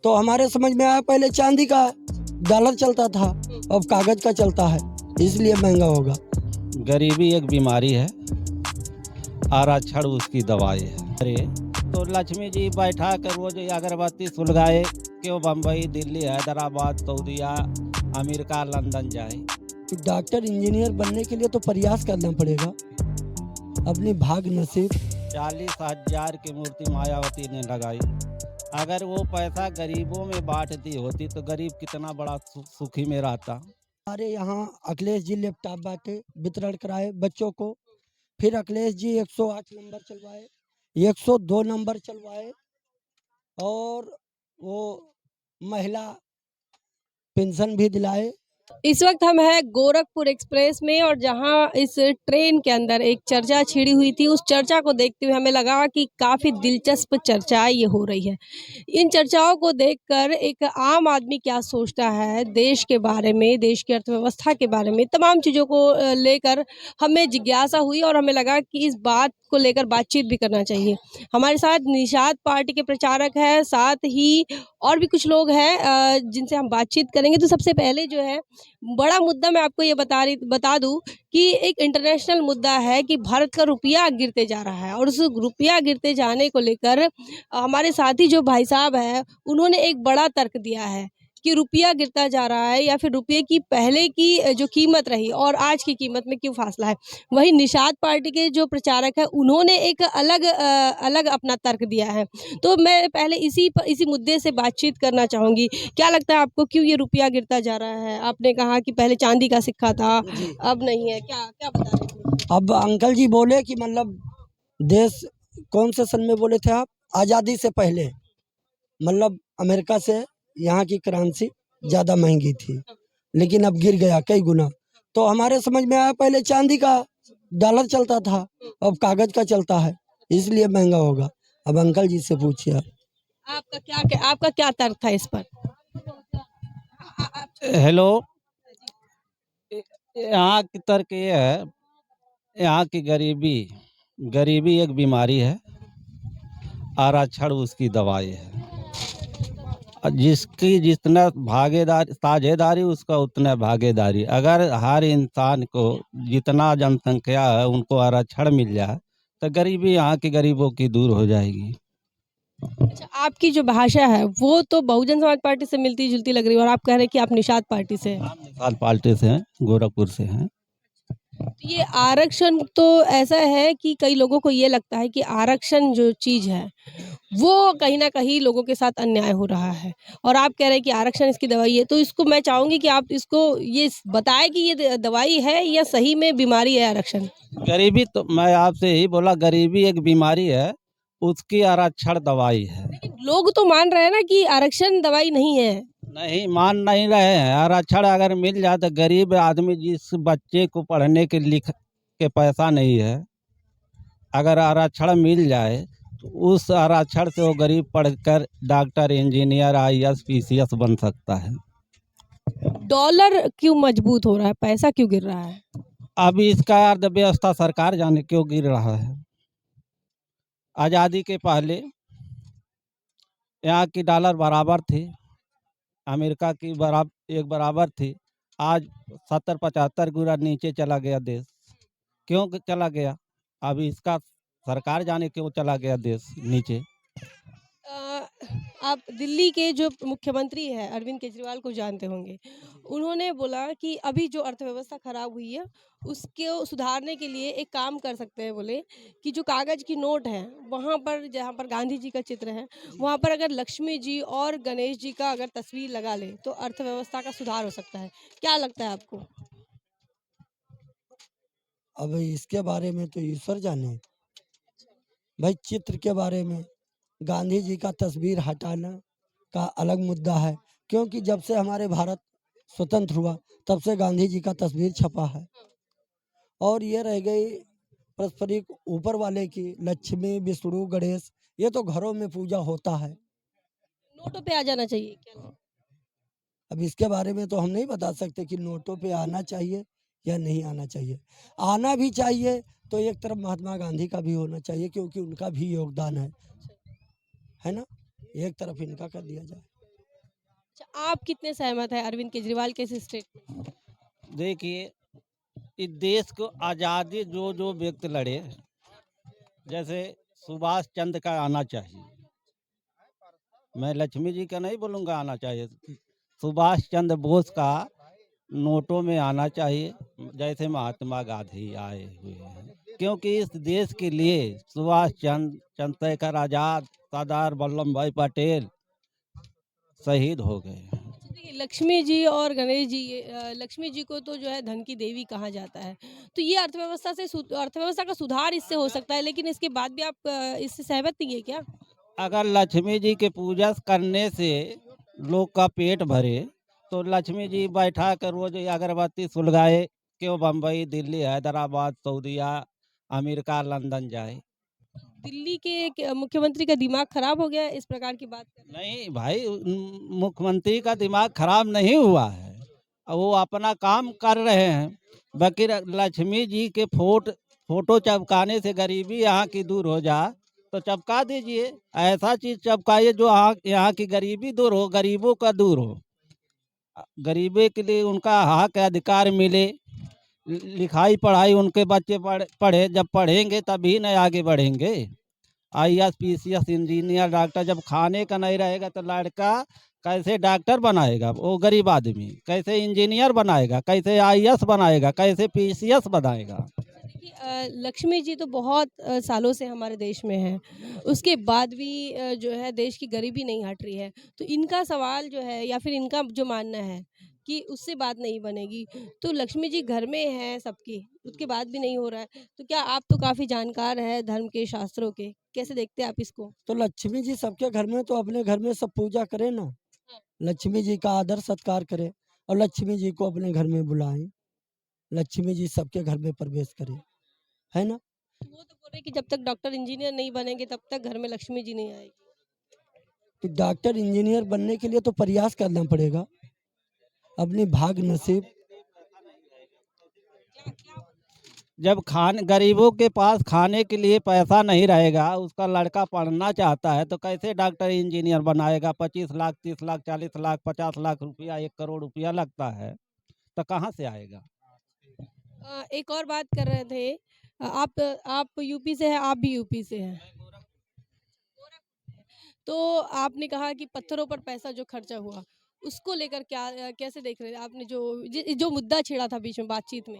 तो हमारे समझ में आया पहले चांदी का डॉलर चलता था, अब कागज का चलता है, इसलिए महंगा होगा। गरीबी एक बीमारी है, आरक्षण उसकी दवाई है। अरे तो लक्ष्मी जी बैठा कर रोज अगरबत्ती सुलगाए, क्यों बम्बई, दिल्ली, हैदराबाद, सऊदीया, अमेरिका, लंदन जाए। डॉक्टर इंजीनियर बनने के लिए तो प्रयास करना पड़ेगा, अपनी भाग नसीब। 40,000 की मूर्ति मायावती ने लगाई। अगर वो पैसा गरीबों में बांट दी होती तो गरीब कितना बड़ा सुखी में रहता। हमारे यहाँ अखिलेश जी लैपटॉप बांटे, वितरण कराए बच्चों को। फिर अखिलेश जी 108 नंबर चलवाए, 102 नंबर चलवाए, और वो महिला पेंशन भी दिलाए। इस वक्त हम हैं गोरखपुर एक्सप्रेस में, और जहां इस ट्रेन के अंदर एक चर्चा छिड़ी हुई थी, उस चर्चा को देखते हुए हमें लगा कि काफ़ी दिलचस्प चर्चा ये हो रही है। इन चर्चाओं को देखकर एक आम आदमी क्या सोचता है देश के बारे में, देश की अर्थव्यवस्था के बारे में, तमाम चीज़ों को लेकर हमें जिज्ञासा हुई और हमें लगा कि इस बात को लेकर बातचीत भी करना चाहिए। हमारे साथ निषाद पार्टी के प्रचारक हैं, साथ ही और भी कुछ लोग हैं जिनसे हम बातचीत करेंगे। तो सबसे पहले जो है बड़ा मुद्दा मैं आपको ये बता दूं कि एक इंटरनेशनल मुद्दा है कि भारत का रुपया गिरते जा रहा है, और उस रुपया गिरते जाने को लेकर हमारे साथी जो भाई साहब हैं उन्होंने एक बड़ा तर्क दिया है कि रुपया गिरता जा रहा है, या फिर रुपये की पहले की जो कीमत रही और आज की कीमत में क्यों फासला है। वहीं निषाद पार्टी के जो प्रचारक है उन्होंने एक अलग अपना तर्क दिया है। तो मैं पहले इसी मुद्दे से बातचीत करना चाहूँगी। क्या लगता है आपको, क्यों ये रुपया गिरता जा रहा है? आपने कहा कि पहले चांदी का सिक्का था, अब नहीं है, क्या क्या बता रहे थे? अब अंकल जी बोले कि मतलब देश कौन से सन में बोले थे आप? आज़ादी से पहले, मतलब अमेरिका से यहाँ की करेंसी ज़्यादा महंगी थी, लेकिन अब गिर गया कई गुना। तो हमारे समझ में आया पहले चांदी का डॉलर चलता था, अब कागज का चलता है, इसलिए महंगा होगा। अब अंकल जी से पूछिए आप। आपका क्या तर्क था इस पर? हेलो, यहाँ की तर्क ये है, यहाँ की गरीबी एक बीमारी है, आरक्षण उसकी दवाई है। और जिसकी जितना साझेदारी उसका उतना भागीदारी। अगर हर इंसान को जितना जनसंख्या है उनको आरक्षण मिल जाए तो गरीबी यहाँ के गरीबों की दूर हो जाएगी। अच्छा, आपकी जो भाषा है वो तो बहुजन समाज पार्टी से मिलती जुलती लग रही है, और आप कह रहे हैं कि आप निषाद पार्टी से हैं। निषाद पार्टी से हैं, गोरखपुर से हैं। तो ये आरक्षण तो ऐसा है कि कई लोगों को ये लगता है कि आरक्षण जो चीज़ है वो कहीं ना कहीं लोगों के साथ अन्याय हो रहा है, और आप कह रहे हैं कि आरक्षण इसकी दवाई है। तो इसको मैं चाहूंगी कि आप इसको ये बताएं कि ये दवाई है या सही में बीमारी है आरक्षण। गरीबी तो मैं आपसे ही बोला, गरीबी एक बीमारी है, उसकी आरक्षण दवाई है। लेकिन लोग तो मान रहे हैं ना कि आरक्षण दवाई नहीं है। नहीं मान नहीं रहे हैं। आरक्षण अगर मिल जाए तो गरीब आदमी, जिस बच्चे को पढ़ने के लिख के पैसा नहीं है, अगर आरक्षण मिल जाए तो उस आरक्षण से वो गरीब पढ़कर डॉक्टर, इंजीनियर, IAS, PCS बन सकता है। डॉलर क्यों मजबूत हो रहा है, पैसा क्यों गिर रहा है? अभी इसका अर्थव्यवस्था सरकार जाने क्यों गिर रहा है। आज़ादी के पहले यहाँ की डॉलर बराबर थी, अमेरिका की एक बराबर थी। आज 70-75 गुना नीचे चला गया देश। क्यों चला गया? अभी इसका सरकार जाने क्यों चला गया देश नीचे। अ, आप दिल्ली के जो मुख्यमंत्री हैं अरविंद केजरीवाल को जानते होंगे। उन्होंने बोला कि अभी जो अर्थव्यवस्था खराब हुई है उसको सुधारने के लिए एक काम कर सकते हैं। बोले कि जो कागज़ की नोट है वहाँ पर, जहाँ पर गांधी जी का चित्र है, वहाँ पर अगर लक्ष्मी जी और गणेश जी का अगर तस्वीर लगा ले तो अर्थव्यवस्था का सुधार हो सकता है। क्या लगता है आपको? अब इसके बारे में तो ईश्वर जाने। भाई चित्र के बारे में गांधी जी का तस्वीर हटाना का अलग मुद्दा है, क्योंकि जब से हमारे भारत स्वतंत्र हुआ तब से गांधी जी का तस्वीर छपा है। और ये रह गई पारस्परिक ऊपर वाले की, लक्ष्मी, विष्णु, गणेश, ये तो घरों में पूजा होता है। नोटों पे आ जाना चाहिए क्या? अब इसके बारे में तो हम नहीं बता सकते कि नोटों पे आना चाहिए या नहीं आना चाहिए। आना भी चाहिए तो एक तरफ महात्मा गांधी का भी होना चाहिए, क्योंकि उनका भी योगदान है ना। एक तरफ इनका कर दिया जाए। अच्छा, आप कितने सहमत हैं अरविंद केजरीवाल के इस स्टेटमेंट से? देखिए, इस देश को आज़ादी जो जो व्यक्ति लड़े, जैसे सुभाष चंद्र का आना चाहिए। मैं लक्ष्मी जी का नहीं बोलूँगा आना चाहिए, सुभाष चंद्र बोस का नोटों में आना चाहिए, जैसे महात्मा गांधी आए हुए हैं। क्योंकि इस देश के लिए सुभाष चंद्र, चंद्रशेखर आज़ाद, सरदार वल्लभ भाई पटेल शहीद हो गए हैं। अच्छा, देखिए लक्ष्मी जी और गणेश जी लक्ष्मी जी को तो जो है धन की देवी कहा जाता है। तो ये अर्थव्यवस्था का सुधार इससे हो सकता है, लेकिन इसके बाद भी आप इससे सहमत नहीं है क्या? अगर लक्ष्मी जी के पूजा करने से लोग का पेट भरे, तो लक्ष्मी जी बैठा कर रोज अगरबत्ती सुलगाए, क्यों बम्बई, दिल्ली, हैदराबाद, सऊदीया, अमेरिका, लंदन जाए? दिल्ली के मुख्यमंत्री का दिमाग खराब हो गया है इस प्रकार की बात कर रहे हैं? नहीं भाई, मुख्यमंत्री का दिमाग खराब नहीं हुआ है, वो अपना काम कर रहे हैं। बाकी लक्ष्मी जी के फोटो चिपकाने से गरीबी यहाँ की दूर हो जा, तो चिपका दीजिए। ऐसा चीज चिपकाइए जो यहाँ की गरीबी दूर हो, गरीबों का दूर हो, गरीबी के लिए उनका हक अधिकार मिले, लिखाई पढ़ाई उनके बच्चे पढ़े, जब पढ़ेंगे तभी न आगे बढ़ेंगे। आईएएस, पीसीएस, इंजीनियर, डॉक्टर जब खाने का नहीं रहेगा तो लड़का कैसे डॉक्टर बनाएगा? वो गरीब आदमी कैसे इंजीनियर बनाएगा, कैसे आईएएस बनाएगा, कैसे पीसीएस बनाएगा? देखिए लक्ष्मी जी तो बहुत सालों से हमारे देश में है, उसके बाद भी जो है देश की गरीबी नहीं हट रही है। तो इनका सवाल जो है या फिर इनका जो मानना है कि उससे बात नहीं बनेगी, तो लक्ष्मी जी घर में हैं सबकी, उसके बाद भी नहीं हो रहा है। तो क्या आप तो काफ़ी जानकार हैं धर्म के, शास्त्रों के, कैसे देखते हैं आप इसको? तो लक्ष्मी जी सबके घर में, तो अपने घर में सब पूजा करें ना, लक्ष्मी जी का आदर सत्कार करें और लक्ष्मी जी को अपने घर में बुलाएं, लक्ष्मी जी सबके घर में प्रवेश करें, है ना। वो तो बोल रहे हैं कि जब तक डॉक्टर, इंजीनियर नहीं बनेंगे तब तक घर में लक्ष्मी जी नहीं आएगी। तो डॉक्टर इंजीनियर बनने के लिए तो प्रयास करना पड़ेगा, अपनी भाग नसीब। जब गरीबों के पास खाने के लिए पैसा नहीं रहेगा, उसका लड़का पढ़ना चाहता है, तो कैसे डॉक्टर इंजीनियर बनाएगा? 25 लाख, 30 लाख, 40 लाख, 50 लाख रुपया, 1 करोड़ रुपया लगता है, तो कहाँ से आएगा? एक और बात कर रहे थे, आप यूपी से हैं, आप भी यूपी से हैं। तो आपने कहा कि पत्थरों पर पैसा जो खर्चा हुआ, उसको लेकर क्या कैसे देख रहे थे? आपने जो मुद्दा छेड़ा था बीच में बातचीत में।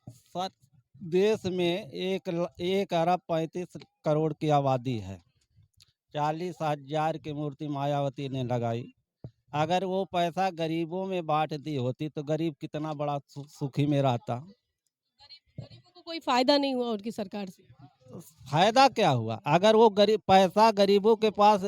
सर, देश में 1 अरब 35 करोड़ की आबादी है, 40,000 की मूर्ति मायावती ने लगाई। अगर वो पैसा गरीबों में बांट दी होती तो गरीब कितना बड़ा सुखी में रहता। गरीबों को कोई फायदा नहीं हुआ उनकी सरकार से। तो फायदा क्या हुआ? अगर वो पैसा गरीबों के पास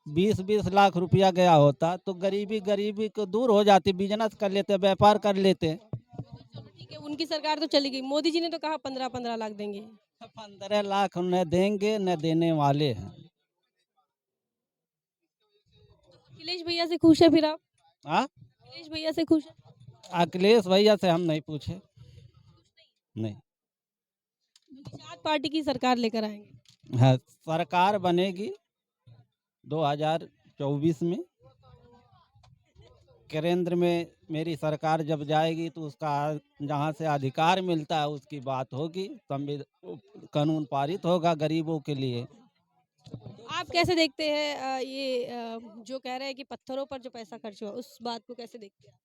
20-20 लाख रुपया गया होता, तो गरीबी को दूर हो जाती, बिजनेस कर लेते, व्यापार कर लेते। चलो ठीक है, उनकी सरकार तो चली गई। मोदी जी ने तो कहा 15-15 लाख देंगे। 15 लाख न देंगे न देने वाले हैं। अखिलेश भैया से खुश है फिर आप? हाँ, अखिलेश भैया से खुश है? अखिलेश भैया से हम नहीं पूछे, नहीं। निषाद पार्टी की सरकार लेकर आएंगे। हाँ, सरकार बनेगी 2024 में, केंद्र में मेरी सरकार जब जाएगी तो उसका जहाँ से अधिकार मिलता है उसकी बात होगी, कानून पारित होगा गरीबों के लिए। आप कैसे देखते हैं जो कह रहे हैं कि पत्थरों पर जो पैसा खर्च हुआ, उस बात को कैसे देखते हैं?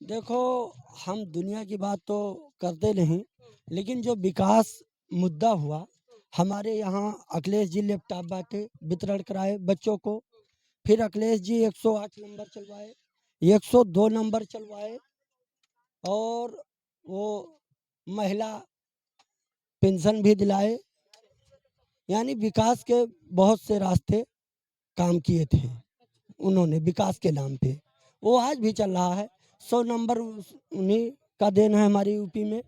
देखो, हम दुनिया की बात तो करते नहीं, लेकिन जो विकास मुद्दा हुआ हमारे यहाँ, अखिलेश जी लैपटॉप बांटे, वितरण कराए बच्चों को, फिर अखिलेश जी 108 नंबर चलवाए, 102 नंबर चलवाए, और वो महिला पेंशन भी दिलाए। यानी विकास के बहुत से रास्ते काम किए थे उन्होंने विकास के नाम पे, वो आज भी चल रहा है। 100 नंबर उन्हीं का देन है हमारी यूपी में।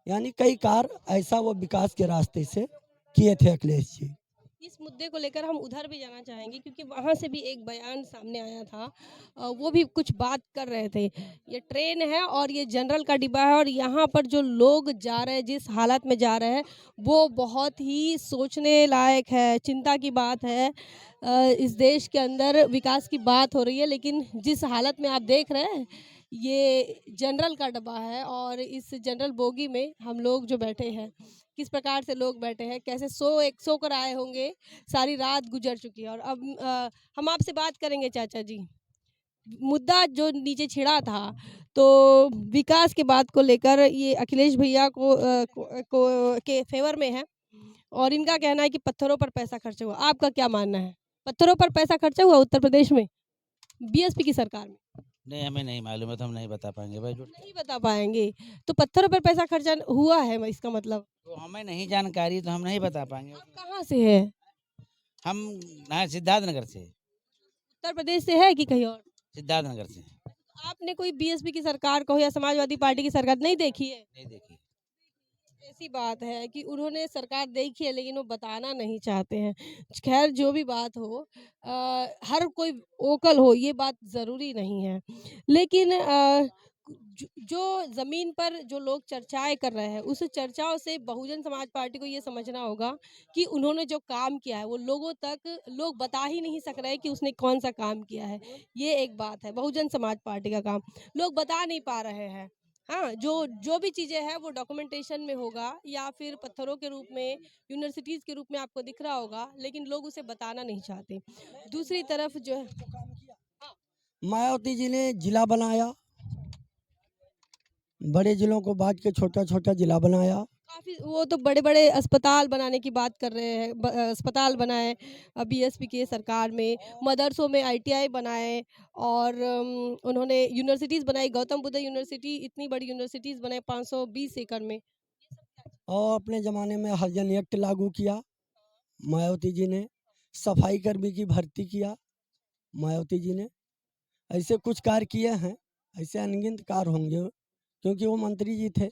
यानी कई कार्य ऐसा वो विकास के रास्ते से किए थे अखिलेश जी। इस मुद्दे को लेकर हम उधर भी जाना चाहेंगे क्योंकि वहाँ से भी एक बयान सामने आया था। वो भी कुछ बात कर रहे थे। ये ट्रेन है और ये जनरल का डिब्बा है और यहाँ पर जो लोग जा रहे हैं, जिस हालत में जा रहे हैं, वो बहुत ही सोचने लायक है, चिंता की बात है। इस देश के अंदर विकास की बात हो रही है, लेकिन जिस हालत में आप देख रहे हैं, ये जनरल का डब्बा है और इस जनरल बोगी में हम लोग जो बैठे हैं, किस प्रकार से लोग बैठे हैं, कैसे सो कर आए होंगे, सारी रात गुजर चुकी है। और अब हम आपसे बात करेंगे चाचा जी। मुद्दा जो नीचे छिड़ा था, तो विकास के बात को लेकर ये अखिलेश भैया को के फेवर में है और इनका कहना है कि पत्थरों पर पैसा खर्च हुआ। आपका क्या मानना है? पत्थरों पर पैसा खर्चा हुआ उत्तर प्रदेश में बीएसपी की सरकार में? नहीं, हमें नहीं मालूम है तो हम नहीं बता पाएंगे भाई। जो नहीं बता पाएंगे, तो पत्थरों पर पैसा खर्चा हुआ है इसका मतलब? तो हमें नहीं जानकारी तो हम नहीं बता पाएंगे। आप कहाँ से है? हम सिद्धार्थनगर से। उत्तर प्रदेश से है कि कहीं और? सिद्धार्थनगर से आपने कोई बीएसपी की सरकार को या समाजवादी पार्टी की सरकार नहीं देखी है? नहीं देखी। ऐसी बात है कि उन्होंने सरकार देखी है लेकिन वो बताना नहीं चाहते हैं। खैर जो भी बात हो, हर कोई वोकल हो ये बात ज़रूरी नहीं है। लेकिन जो ज़मीन पर जो लोग चर्चाएँ कर रहे हैं, उस चर्चाओं से बहुजन समाज पार्टी को ये समझना होगा कि उन्होंने जो काम किया है वो लोगों तक लोग बता ही नहीं सक रहे हैं कि उसने कौन-सा काम किया है। ये एक बात है, बहुजन समाज पार्टी का काम लोग बता नहीं पा रहे हैं। हाँ, जो भी चीज़ें हैं वो डॉक्यूमेंटेशन में होगा या फिर पत्थरों के रूप में, यूनिवर्सिटीज़ के रूप में आपको दिख रहा होगा, लेकिन लोग उसे बताना नहीं चाहते। दूसरी तरफ जो है, मायावती जी ने जिला बनाया, बड़े जिलों को बांट के छोटा-छोटा जिला बनाया। काफ़ी वो तो बड़े-बड़े अस्पताल बनाने की बात कर रहे हैं। अस्पताल बनाए बीएसपी की सरकार में, मदरसों में आईटीआई बनाए और उन्होंने यूनिवर्सिटीज़ बनाई। गौतम बुद्ध यूनिवर्सिटी, इतनी बड़ी यूनिवर्सिटीज़ बनाई 520 एकड़ में। और अपने ज़माने में हरिजन एक्ट लागू किया मायावती जी ने, सफाई कर्मी की भर्ती किया मायावती जी ने। ऐसे कुछ कार्य किए हैं, ऐसे अनगिनत कार्य होंगे क्योंकि वो मंत्री जी थे।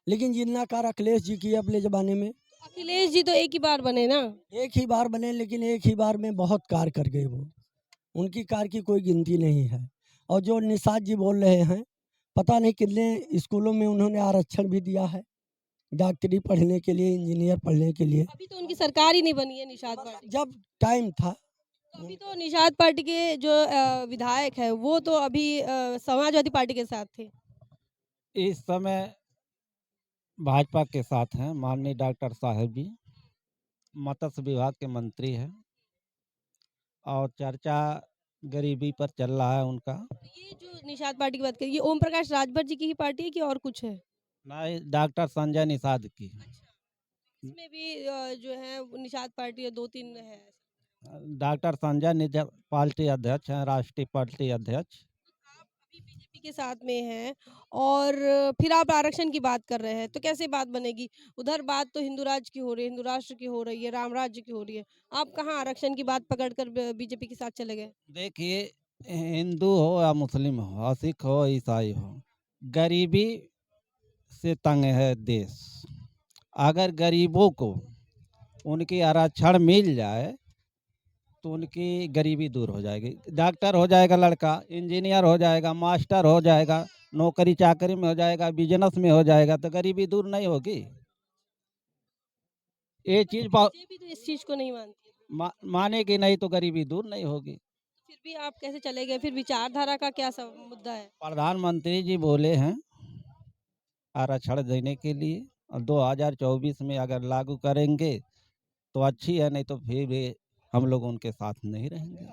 लेकिन जितना कार्य अखिलेश जी किए अपने ज़माने में, अखिलेश जी तो एक ही बार बने ना? एक ही बार बने, लेकिन एक ही बार में बहुत कार्य कर गए वो। उनकी कार्य की कोई गिनती नहीं है। और जो निषाद जी बोल रहे हैं, पता नहीं कितने स्कूलों में उन्होंने आरक्षण भी दिया है, डॉक्टरी पढ़ने के लिए, इंजीनियर पढ़ने के लिए। अभी तो उनकी सरकार ही नहीं बनी है निषाद पार्टी। जब टाइम था, अभी तो निषाद पार्टी के जो विधायक है वो तो अभी समाजवादी पार्टी के साथ थे। इस समय भाजपा के साथ हैं माननीय डॉक्टर साहब जी, मत्स्य विभाग के मंत्री हैं और चर्चा गरीबी पर चल रहा है उनका। ये जो निषाद पार्टी की बात करिए, ये ओम प्रकाश राजभर जी की ही पार्टी है कि और कुछ है? ना डॉक्टर संजय निषाद की। इसमें भी जो है वो निषाद पार्टी 2-3 है। डॉक्टर संजय निषाद पार्टी अध्यक्ष हैं, राष्ट्रीय पार्टी अध्यक्ष। आप अभी बीजेपी के साथ में हैं और फिर आप आरक्षण की बात कर रहे हैं, तो कैसे बात बनेगी? उधर बात तो हिंदू राज की हो रही है, हिंदू राष्ट्र की हो रही है, राम राज्य की हो रही है। आप कहाँ आरक्षण की बात पकड़कर बीजेपी के साथ चले गए? देखिए, हिंदू हो या मुस्लिम हो, सिख हो, ईसाई हो, गरीबी से तंग है देश। अगर गरीबों को उनकी आरक्षण मिल जाए तो उनकी गरीबी दूर हो जाएगी। डॉक्टर हो जाएगा लड़का, इंजीनियर हो जाएगा, मास्टर हो जाएगा, नौकरी चाकरी में हो जाएगा, बिजनेस में हो जाएगा, तो गरीबी दूर नहीं होगी। ये चीज़ बीजेपी तो इस चीज़ को नहीं मानती है। मानेगी नहीं तो गरीबी दूर नहीं होगी। फिर भी आप कैसे चले गए? फिर विचारधारा का क्या मुद्दा है? प्रधानमंत्री जी बोले हैं आरक्षण देने के लिए और 2024 में अगर लागू करेंगे तो अच्छी है, नहीं तो फिर भी हम लोग उनके साथ नहीं रहेंगे।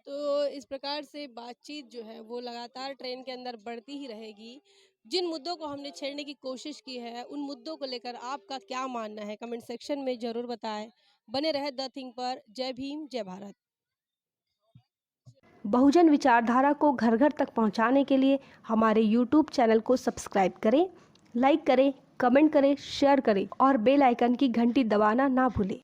तो इस प्रकार से बातचीत जो है वो लगातार ट्रेन के अंदर बढ़ती ही रहेगी। जिन मुद्दों को हमने छेड़ने की कोशिश की है, उन मुद्दों को लेकर आपका क्या मानना है कमेंट सेक्शन में ज़रूर बताएं। बने रहे द थिंग पर। जय भीम, जय भारत। बहुजन विचारधारा को घर घर तक पहुंचाने के लिए हमारे YouTube चैनल को सब्सक्राइब करें, लाइक करें, कमेंट करें, शेयर करें और बेल आइकन की घंटी दबाना ना भूलें।